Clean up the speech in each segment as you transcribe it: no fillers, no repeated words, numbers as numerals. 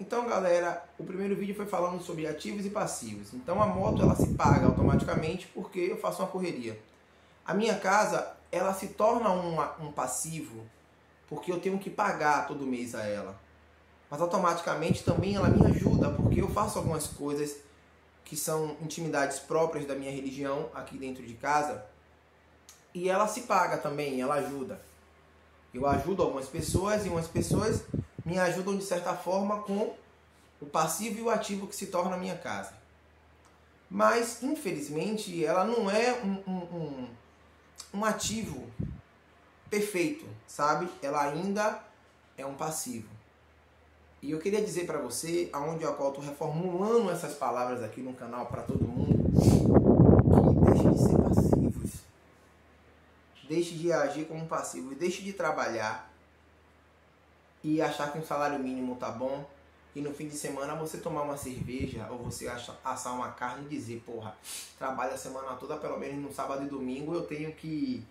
Então, galera, o primeiro vídeo foi falando sobre ativos e passivos. Então, a moto ela se paga automaticamente porque eu faço uma correria. A minha casa, ela se torna um passivo porque eu tenho que pagar todo mês a ela. Mas automaticamente também ela me ajuda porque eu faço algumas coisas que são intimidades próprias da minha religião aqui dentro de casa. E ela se paga também, ela ajuda. Eu ajudo algumas pessoas e umas pessoas me ajudam de certa forma com o passivo e o ativo que se torna a minha casa. Mas, infelizmente, ela não é um ativo perfeito, sabe? Ela ainda é um passivo. E eu queria dizer para você, aonde eu estou reformulando essas palavras aqui no canal para todo mundo, que deixe de ser passivos. Deixe de agir como passivo, deixe de trabalhar e achar que um salário mínimo tá bom e no fim de semana você tomar uma cerveja ou você assar uma carne e dizer, porra, trabalho a semana toda, pelo menos no sábado e domingo eu tenho que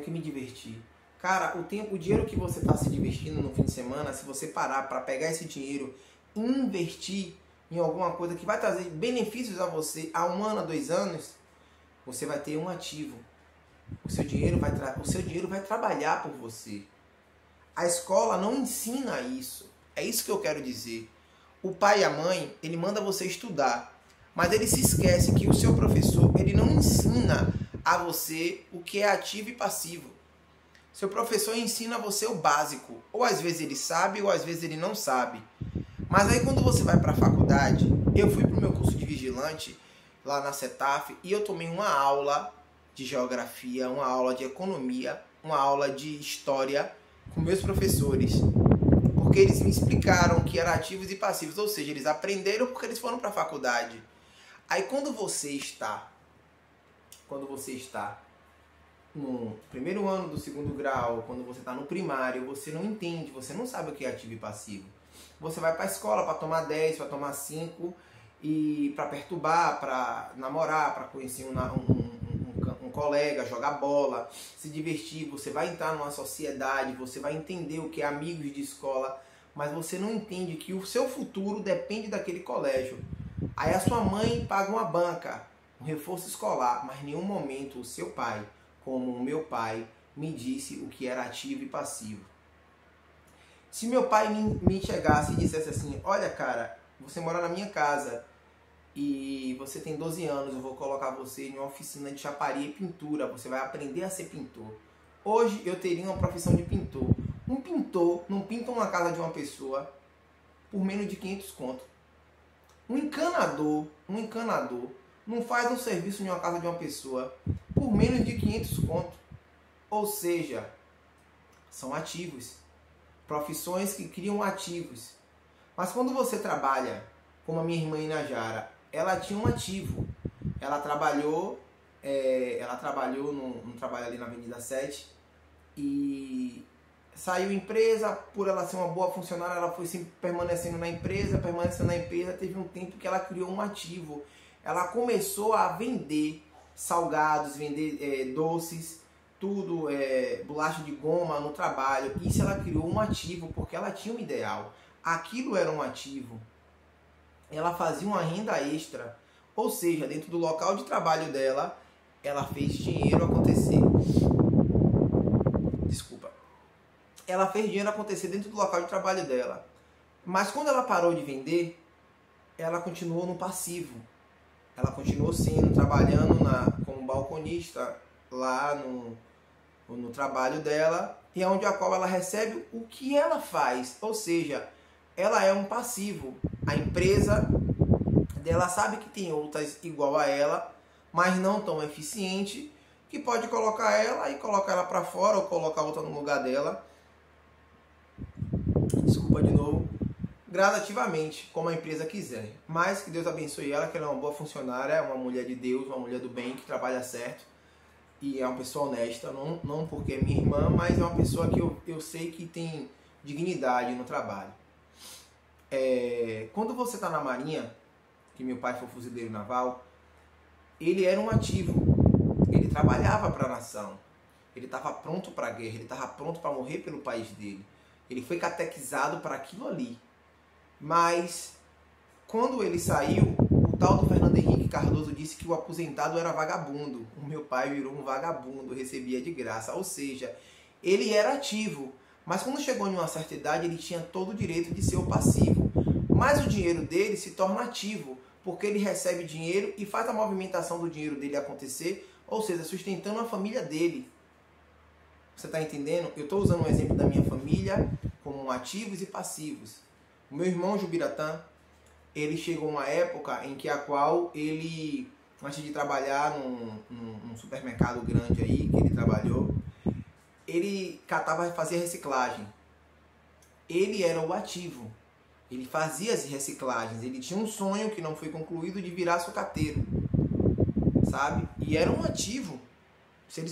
me divertir. Cara, o dinheiro que você tá se divertindo no fim de semana, se você parar para pegar esse dinheiro e investir em alguma coisa que vai trazer benefícios a você há 1 ano, 2 anos, você vai ter um ativo. O seu dinheiro vai trabalhar por você. A escola não ensina isso. É isso que eu quero dizer. O pai e a mãe, ele manda você estudar, mas ele se esquece que o seu professor, ele não ensina a você o que é ativo e passivo. Seu professor ensina você o básico. Ou às vezes ele sabe, ou às vezes ele não sabe. Mas aí quando você vai para a faculdade, eu fui para o meu curso de vigilante lá na CETAF e eu tomei uma aula de geografia, uma aula de economia, uma aula de história com meus professores. Porque eles me explicaram que eram ativos e passivos, ou seja, eles aprenderam porque eles foram para a faculdade. Aí quando você está no primeiro ano do 2º grau, quando você está no primário, você não entende, você não sabe o que é ativo e passivo. Você vai para a escola para tomar 10, para tomar 5 e para perturbar, para namorar, para conhecer um colega, jogar bola, se divertir. Você vai entrar numa sociedade, você vai entender o que é amigos de escola, mas você não entende que o seu futuro depende daquele colégio. Aí a sua mãe paga uma banca, um reforço escolar, mas em nenhum momento o seu pai, como o meu pai, me disse o que era ativo e passivo. Se meu pai me chegasse e dissesse assim, olha cara, você mora na minha casa e você tem 12 anos, eu vou colocar você em uma oficina de chaparia e pintura, você vai aprender a ser pintor. Hoje eu teria uma profissão de pintor. Um pintor não pinta uma casa de uma pessoa por menos de 500 conto. Um encanador não faz um serviço em uma casa de uma pessoa por menos de 500 conto. Ou seja, são ativos. Profissões que criam ativos. Mas quando você trabalha, como a minha irmã Inajara, ela tinha um ativo. Ela trabalhou num trabalho ali na Avenida 7 e saiu empresa, por ela ser uma boa funcionária, ela foi sempre permanecendo na empresa, teve um tempo que ela criou um ativo. Ela começou a vender salgados, vender doces, tudo, bolacha de goma no trabalho. Isso ela criou um ativo porque ela tinha um ideal. Aquilo era um ativo. Ela fazia uma renda extra. Ou seja, dentro do local de trabalho dela, ela fez dinheiro acontecer. Desculpa. Ela fez dinheiro acontecer dentro do local de trabalho dela. Mas quando ela parou de vender, ela continuou no passivo. Ela continuou trabalhando como balconista lá no trabalho dela, e é onde a qual ela recebe o que ela faz, ou seja, ela é um passivo. A empresa dela sabe que tem outras igual a ela, mas não tão eficiente, que pode colocar ela e colocar ela para fora ou colocar outra no lugar dela. Desculpa de novo. Gradativamente, como a empresa quiser. Mas que Deus abençoe ela, que ela é uma boa funcionária, é uma mulher de Deus, uma mulher do bem, que trabalha certo. E é uma pessoa honesta, não porque é minha irmã, mas é uma pessoa que eu sei que tem dignidade no trabalho. Quando você está na Marinha, que meu pai foi fuzileiro naval, ele era um ativo. Ele trabalhava para a nação. Ele estava pronto para a guerra, ele estava pronto para morrer pelo país dele. Ele foi catequizado para aquilo ali. Mas, quando ele saiu, o tal do Fernando Henrique Cardoso disse que o aposentado era vagabundo. O meu pai virou um vagabundo, recebia de graça. Ou seja, ele era ativo. Mas quando chegou em uma certa idade, ele tinha todo o direito de ser o passivo. Mas o dinheiro dele se torna ativo, porque ele recebe dinheiro e faz a movimentação do dinheiro dele acontecer, ou seja, sustentando a família dele. Você está entendendo? Eu estou usando um exemplo da minha família como ativos e passivos. O meu irmão Jubiratã, ele chegou uma época em que a qual ele, antes de trabalhar num supermercado grande aí, que ele trabalhou, ele catava e fazia reciclagem. Ele era o ativo. Ele fazia as reciclagens. Ele tinha um sonho que não foi concluído de virar sucateiro. Sabe? E era um ativo. Se ele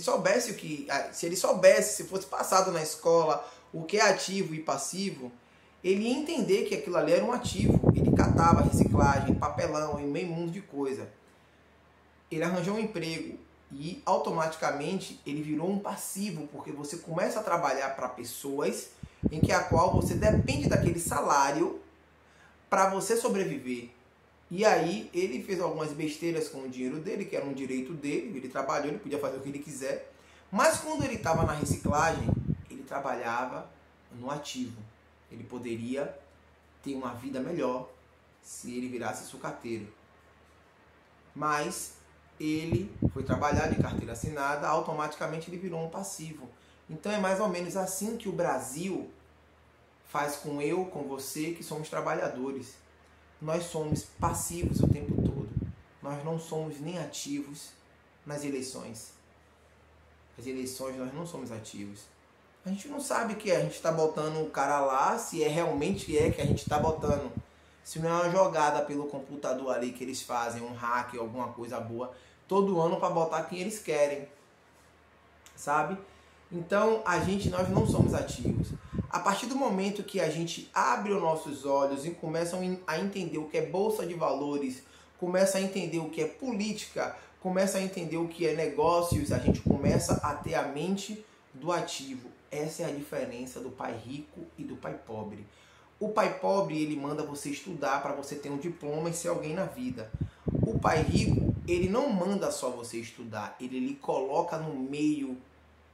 soubesse se fosse passado na escola o que é ativo e passivo, ele ia entender que aquilo ali era um ativo. Ele catava reciclagem, papelão e meio mundo de coisa. Ele arranjou um emprego e automaticamente ele virou um passivo, porque você começa a trabalhar para pessoas em que a qual você depende daquele salário para você sobreviver. E aí ele fez algumas besteiras com o dinheiro dele, que era um direito dele, ele trabalhou, ele podia fazer o que ele quiser. Mas quando ele estava na reciclagem, ele trabalhava no ativo. Ele poderia ter uma vida melhor se ele virasse sucateiro. Mas ele foi trabalhar de carteira assinada, automaticamente ele virou um passivo. Então é mais ou menos assim que o Brasil faz com eu, com você, que somos trabalhadores. Nós somos passivos o tempo todo. Nós não somos nem ativos nas eleições. As eleições nós não somos ativos. A gente não sabe o que é. A gente está botando o cara lá, se é realmente que a gente está botando. Se não é uma jogada pelo computador ali que eles fazem, um hack, alguma coisa boa, todo ano para botar quem eles querem. Sabe? Então, nós não somos ativos. A partir do momento que a gente abre os nossos olhos e começa a entender o que é bolsa de valores, começa a entender o que é política, começa a entender o que é negócios, a gente começa a ter a mente do ativo. Essa é a diferença do pai rico e do pai pobre. O pai pobre, ele manda você estudar para você ter um diploma e ser alguém na vida. O pai rico, ele não manda só você estudar, ele lhe coloca no meio.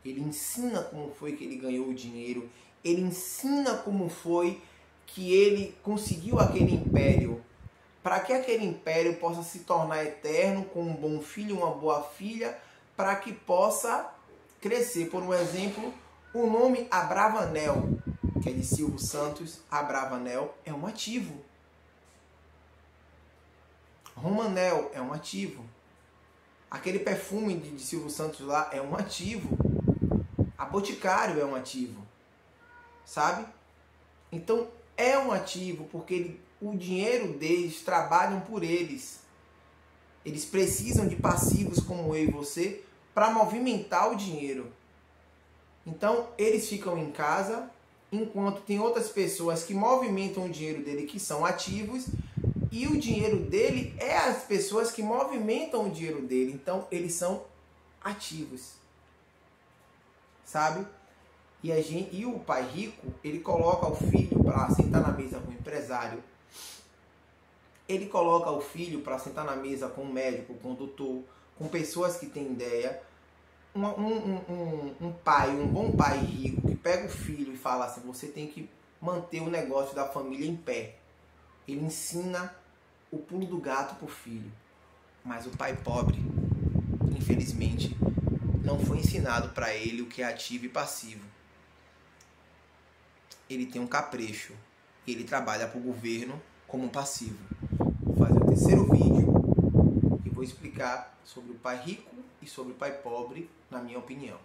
Ele ensina como foi que ele ganhou o dinheiro. Ele ensina como foi que ele conseguiu aquele império. Para que aquele império possa se tornar eterno, com um bom filho, uma boa filha, para que possa crescer. Por um exemplo, o nome Abravanel, que é de Silvio Santos, Abravanel é um ativo. Romanel é um ativo. Aquele perfume de Silvio Santos lá é um ativo. Boticário é um ativo, sabe? Então é um ativo porque o dinheiro deles trabalham por eles. Eles precisam de passivos como eu e você para movimentar o dinheiro. Então eles ficam em casa enquanto tem outras pessoas que movimentam o dinheiro dele que são ativos e o dinheiro dele é as pessoas que movimentam o dinheiro dele. Então eles são ativos. Sabe? E o pai rico, ele coloca o filho para sentar na mesa com o empresário. Ele coloca o filho para sentar na mesa com o médico, com o doutor, com pessoas que têm ideia. Um bom pai rico, que pega o filho e fala assim, você tem que manter o negócio da família em pé. Ele ensina o pulo do gato para o filho. Mas o pai pobre, infelizmente, não foi ensinado para ele o que é ativo e passivo. Ele tem um capricho. Ele trabalha para o governo como um passivo. Vou fazer o terceiro vídeo e vou explicar sobre o pai rico e sobre o pai pobre, na minha opinião.